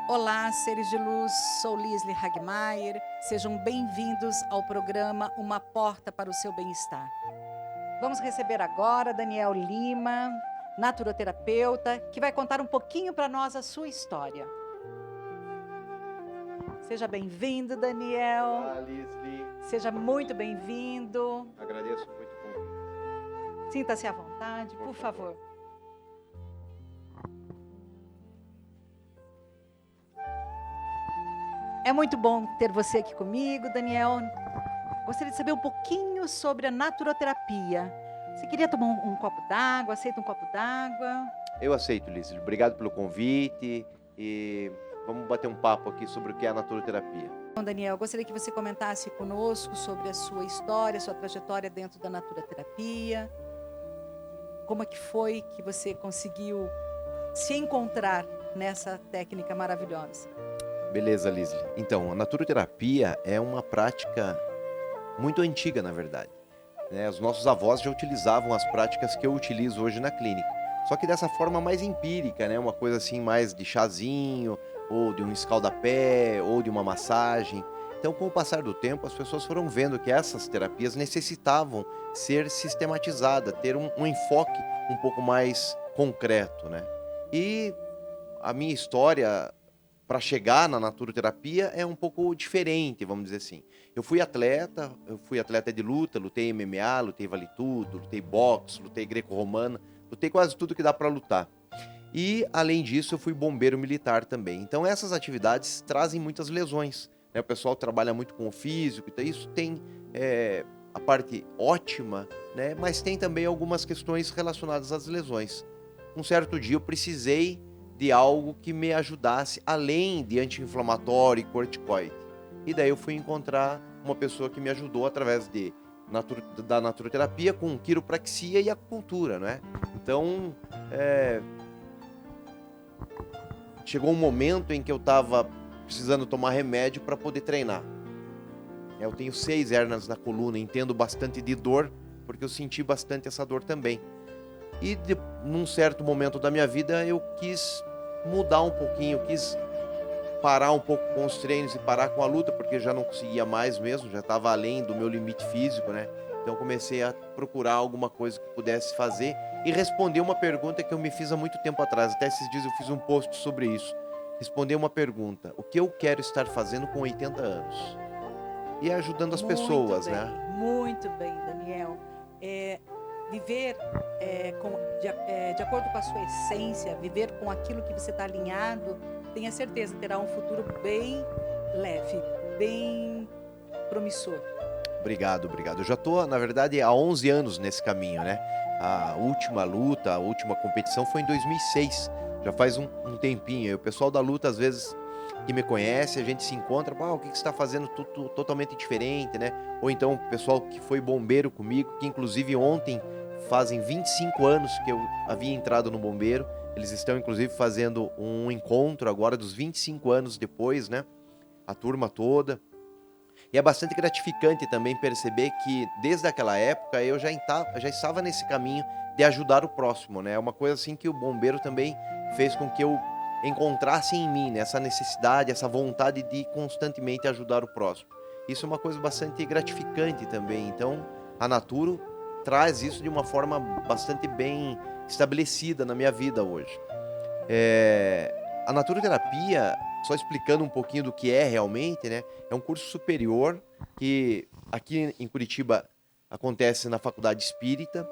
Olá, seres de luz, sou Lisli Hagmaier. Sejam bem-vindos ao programa Uma Porta para o Seu Bem-Estar. Vamos receber agora Daniel Lima, naturoterapeuta, que vai contar um pouquinho para nós a sua história. Seja bem-vindo, Daniel. Olá, Lisli. Seja muito bem-vindo. Agradeço muito o convite. Sinta-se à vontade, por favor. É muito bom ter você aqui comigo, Daniel. Gostaria de saber um pouquinho sobre a naturoterapia. Você queria tomar um copo d'água? Aceita um copo d'água? Eu aceito, Lisli. Obrigado pelo convite e vamos bater um papo aqui sobre o que é a naturoterapia. Bom, Daniel, gostaria que você comentasse conosco sobre a sua história, sua trajetória dentro da naturoterapia. Como é que foi que você conseguiu se encontrar nessa técnica maravilhosa? Beleza, Lisli. Então, a naturoterapia é uma prática muito antiga, na verdade, né? Os nossos avós já utilizavam as práticas que eu utilizo hoje na clínica. Só que dessa forma mais empírica, né? Uma coisa assim mais de chazinho, ou de um escaldapé, ou de uma massagem. Então, com o passar do tempo, as pessoas foram vendo que essas terapias necessitavam ser sistematizadas, ter um enfoque um pouco mais concreto, né? E a minha história para chegar na naturoterapia é um pouco diferente, vamos dizer assim. Eu fui atleta de luta, lutei MMA, lutei vale tudo, lutei boxe, lutei greco-romana, lutei quase tudo que dá para lutar. E, além disso, eu fui bombeiro militar também. Então, essas atividades trazem muitas lesões, né? O pessoal trabalha muito com o físico, então isso tem a parte ótima, né? Mas tem também algumas questões relacionadas às lesões. Um certo dia eu precisei de algo que me ajudasse além de anti-inflamatório e corticoide. E daí eu fui encontrar uma pessoa que me ajudou através da naturoterapia com quiropraxia e acupuntura, né? Então, chegou um momento em que eu estava precisando tomar remédio para poder treinar. Eu tenho 6 hérnias na coluna, entendo bastante de dor, porque eu senti bastante essa dor também. E num certo momento da minha vida eu quis mudar um pouquinho, quis parar um pouco com os treinos e parar com a luta, porque já não conseguia mais mesmo, já estava além do meu limite físico, né? Então comecei a procurar alguma coisa que pudesse fazer e responder uma pergunta que eu me fiz há muito tempo atrás. Até esses dias eu fiz um post sobre isso. Responder uma pergunta: o que eu quero estar fazendo com 80 anos? E ajudando as pessoas, né? Muito bem, Daniel. Viver de acordo com a sua essência, viver com aquilo que você está alinhado, tenha certeza, terá um futuro bem leve, bem promissor. Obrigado. Eu já estou, na verdade, há 11 anos nesse caminho, né? A última luta, a última competição foi em 2006. Já faz um tempinho. E o pessoal da luta, às vezes, que me conhece, a gente se encontra, o que você está fazendo totalmente diferente, né? Ou então o pessoal que foi bombeiro comigo, que inclusive ontem fazem 25 anos que eu havia entrado no bombeiro. Eles estão inclusive fazendo um encontro agora dos 25 anos depois, né? A turma toda. E é bastante gratificante também perceber que desde aquela época eu já estava nesse caminho de ajudar o próximo, né? É uma coisa assim que o bombeiro também fez com que eu encontrasse em mim, né, essa necessidade, essa vontade de constantemente ajudar o próximo. Isso é uma coisa bastante gratificante também. Então, a Naturo traz isso de uma forma bastante bem estabelecida na minha vida hoje. A naturoterapia, só explicando um pouquinho do que é realmente, né, é um curso superior que aqui em Curitiba acontece na Faculdade Espírita.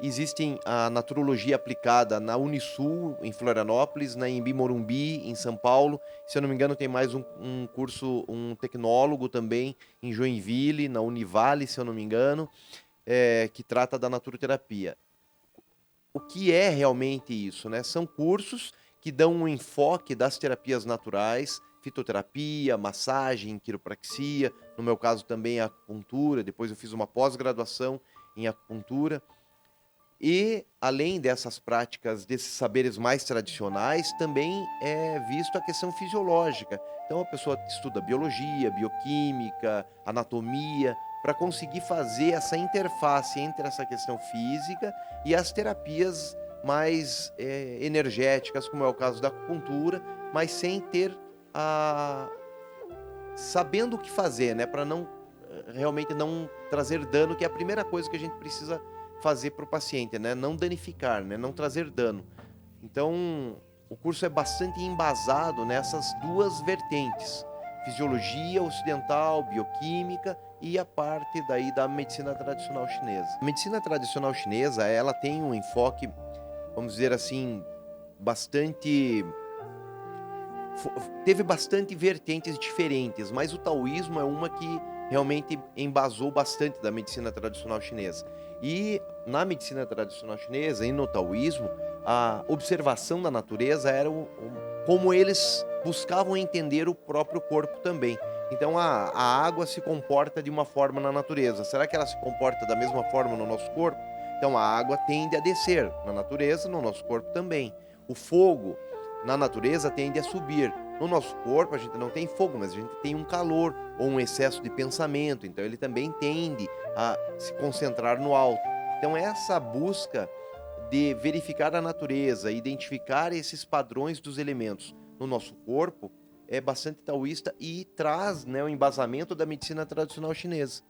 Existem a naturologia aplicada na Unisul, em Florianópolis, na Embi Morumbi, em São Paulo. Se eu não me engano, tem mais um curso, um tecnólogo também, em Joinville, na Univale, se eu não me engano, que trata da naturoterapia. O que é realmente isso, né? São cursos que dão um enfoque das terapias naturais, fitoterapia, massagem, quiropraxia, no meu caso também a acupuntura. Depois eu fiz uma pós-graduação em acupuntura. E, além dessas práticas, desses saberes mais tradicionais, também é visto a questão fisiológica. Então, a pessoa estuda biologia, bioquímica, anatomia, para conseguir fazer essa interface entre essa questão física e as terapias mais energéticas, como é o caso da acupuntura, mas sem ter sabendo o que fazer, né? Para não realmente não trazer dano, que é a primeira coisa que a gente precisa fazer para o paciente, né? Não danificar, né? Não trazer dano. Então, o curso é bastante embasado nessas duas vertentes: fisiologia ocidental, bioquímica e a parte daí da medicina tradicional chinesa. A medicina tradicional chinesa, ela tem um enfoque, vamos dizer assim, teve bastante vertentes diferentes, mas o taoísmo é uma que realmente embasou bastante da medicina tradicional chinesa. E na medicina tradicional chinesa e no taoísmo, a observação da natureza era como eles buscavam entender o próprio corpo também. Então a água se comporta de uma forma na natureza. Será que ela se comporta da mesma forma no nosso corpo? Então a água tende a descer na natureza, no nosso corpo também. O fogo na natureza tende a subir. No nosso corpo a gente não tem fogo, mas a gente tem um calor ou um excesso de pensamento, então ele também tende a se concentrar no alto. Então essa busca de verificar a natureza, identificar esses padrões dos elementos no nosso corpo é bastante taoísta e traz, né, o embasamento da medicina tradicional chinesa.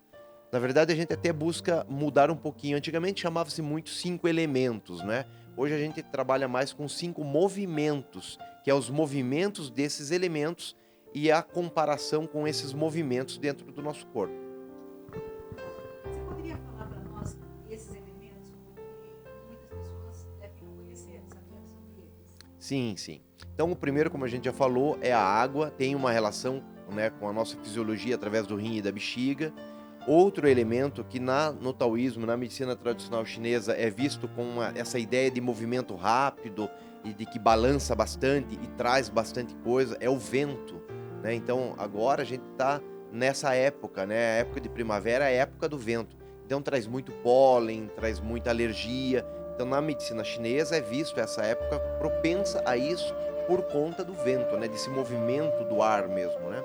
Na verdade, a gente até busca mudar um pouquinho. Antigamente chamava-se muito 5 elementos, né? Hoje a gente trabalha mais com 5 movimentos, que é os movimentos desses elementos e a comparação com esses movimentos dentro do nosso corpo. Você poderia falar para nós esses elementos, porque muitas pessoas devem conhecer, saber sobre eles? Sim, sim. Então, o primeiro, como a gente já falou, é a água. Tem uma relação, né, com a nossa fisiologia através do rim e da bexiga. Outro elemento que no taoísmo, na medicina tradicional chinesa, é visto com essa ideia de movimento rápido e de que balança bastante e traz bastante coisa, é o vento, né? Então, agora a gente está nessa época, né? A época de primavera é a época do vento. Então, traz muito pólen, traz muita alergia. Então, na medicina chinesa é visto essa época propensa a isso por conta do vento, né? Desse movimento do ar mesmo, né?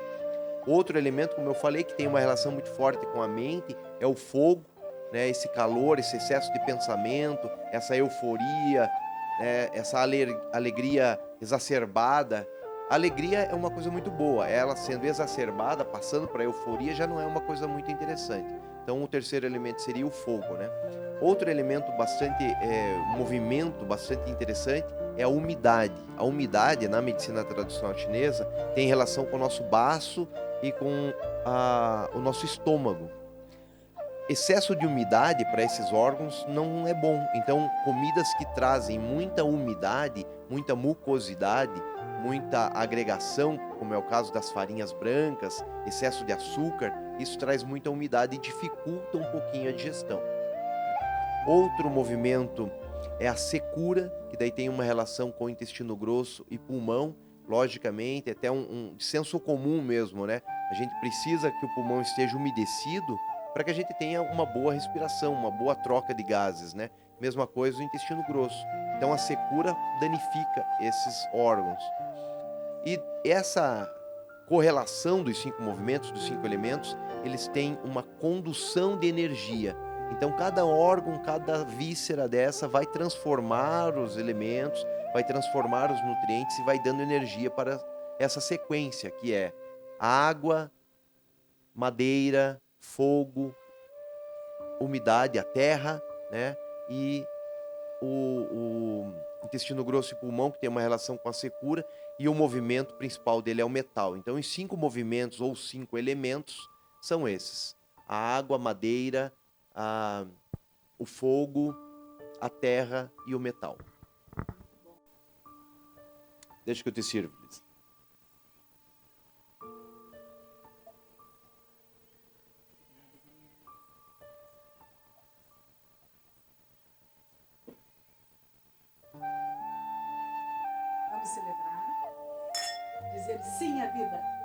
Outro elemento, como eu falei, que tem uma relação muito forte com a mente, é o fogo, né? Esse calor, esse excesso de pensamento, essa euforia, né? Essa alegria exacerbada. A alegria é uma coisa muito boa, ela sendo exacerbada, passando para a euforia, já não é uma coisa muito interessante. Então, o terceiro elemento seria o fogo, né? Outro elemento movimento bastante interessante é a umidade. A umidade, na medicina tradicional chinesa, tem relação com o nosso baço e com o nosso estômago. Excesso de umidade para esses órgãos não é bom. Então, comidas que trazem muita umidade, muita mucosidade, muita agregação, como é o caso das farinhas brancas, excesso de açúcar, isso traz muita umidade e dificulta um pouquinho a digestão. Outro movimento é a secura, que daí tem uma relação com o intestino grosso e pulmão, logicamente, até um senso comum mesmo, né? A gente precisa que o pulmão esteja umedecido para que a gente tenha uma boa respiração, uma boa troca de gases, né? Mesma coisa o intestino grosso. Então a secura danifica esses órgãos. E essa correlação dos 5 movimentos, dos 5 elementos, eles têm uma condução de energia. Então cada órgão, cada víscera dessa vai transformar os elementos, vai transformar os nutrientes e vai dando energia para essa sequência, que é água, madeira, fogo, umidade, a terra, né? E o intestino grosso e pulmão, que tem uma relação com a secura, e o movimento principal dele é o metal. Então, os 5 movimentos ou 5 elementos são esses: a água, a madeira, o fogo, a terra e o metal. Deixa que eu te sirvo, Liz. Vamos celebrar, dizer sim à vida.